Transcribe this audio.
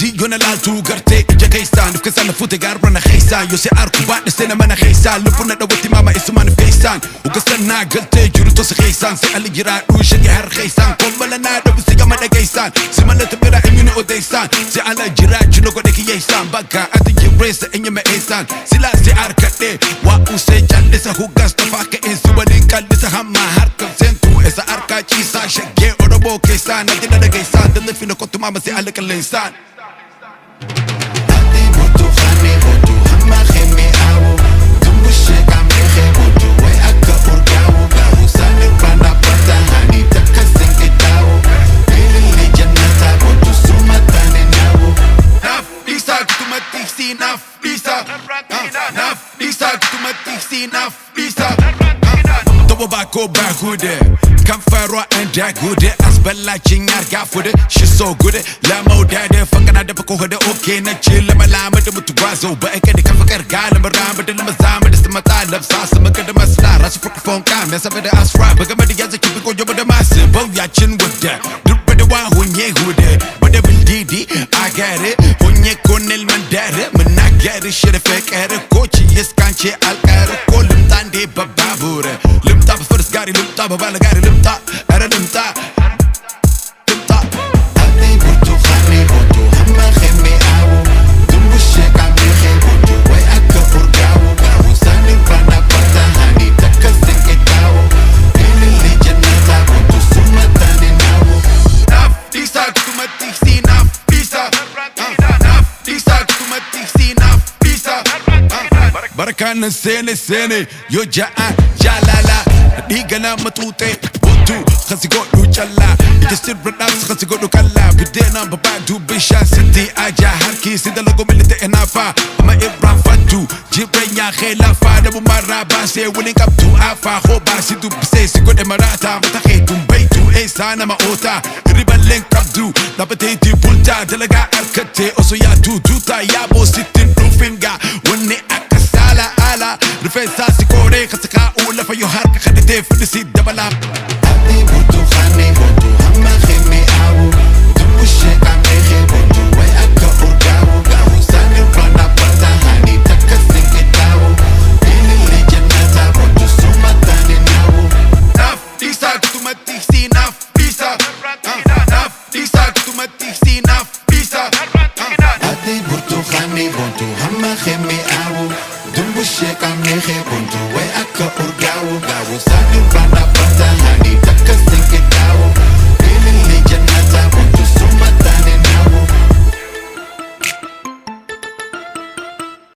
Ati yona laltu garte ija keesaan Ifkeesaan lafuute gaarrana keesaan Yoo si arku baadhistee nama na keesaan Lubbuun dhawwatti maama isumaan feesaan Ugastan naa galtee jiru tosa keesaan Si ali jiraadhu shagee har keesaan Kombala naa dhabu si gama dhageessaan Si malata bira eenyu na odeessaan Si ala jiraachuu na godhe kiyyeessaan Bakka ati jirreessa eenyu ma'eessaan Silaa si arkadhee waa usee jallisa huggas tafaa ka'een si waliin kallisa hammaa harka seentuu isa arkaa ciisaa shaggee oromoo keessaan Ati na dhageessaan Dallefi na kottu maama si ala qalleessaan Bako bahude Kamfaro and dagude Asbella chingar gafude She's so good Lamo dade Fakana de bako hode okay na chill Malama de mutuwazo Ba eke de kafakar gala Maramba de lamazama De simata love sasa Magada masla Rasu fukrafon ka Mesa vede asra Bagama de yaza kipi ko yoba de masi Bo ya chin with that Dupe de wa hunye hude Bade bildidi I get it Hunye konel mandare Mana get it Shit fake ere Kochi yes kanche alkare Kolim tande bababure Limta first garrii limta babala garrii limta Era limta Limta Ati butu khani butu Hamma khemi awu Dumbushe kami khe butu Way akka urgawu Gawu sani prana pata hani Taka seke tawu Ilili jannata butu Sumatani nawu Naf Lisa kutumati si naf Lisa Naf Lisa kutumati si naf Lisa Barakana sene Yo ja'an jalala Digana matute Botu Khasi godu challa Ija sirra nafs khasi godu kalla Bidena babadu bisha Sindi aja harki Sida logo milite enafa Ama ibram fatu Jibrenya khilafa Nabu maraba Se willing up to afa Khoba sidu bise Sigo de marata Mata khaitum baitu Esa nama ota Riba link abdu Nabateti bulta Dalaga arkate Oso ya tuta Yabo sitin rufinga Wani akasala ala Rifensa sikore Khasaka ula fa yoharka khadite Fidisi dabala Ati butu khani butu Hamma khimi awu Dumbushe kame khe butu Way akka urgawu Gawu sani rana pata hani Taka singe tawu Ilili jannata butu Sumatani nawu Naf Lisa kutumati si naf Lisa Naf Lisa kutumati si naf Lisa Ati butu khani butu Hamma khimi awu Dumbushe kame khe butu Way akka urgawu Gawu sani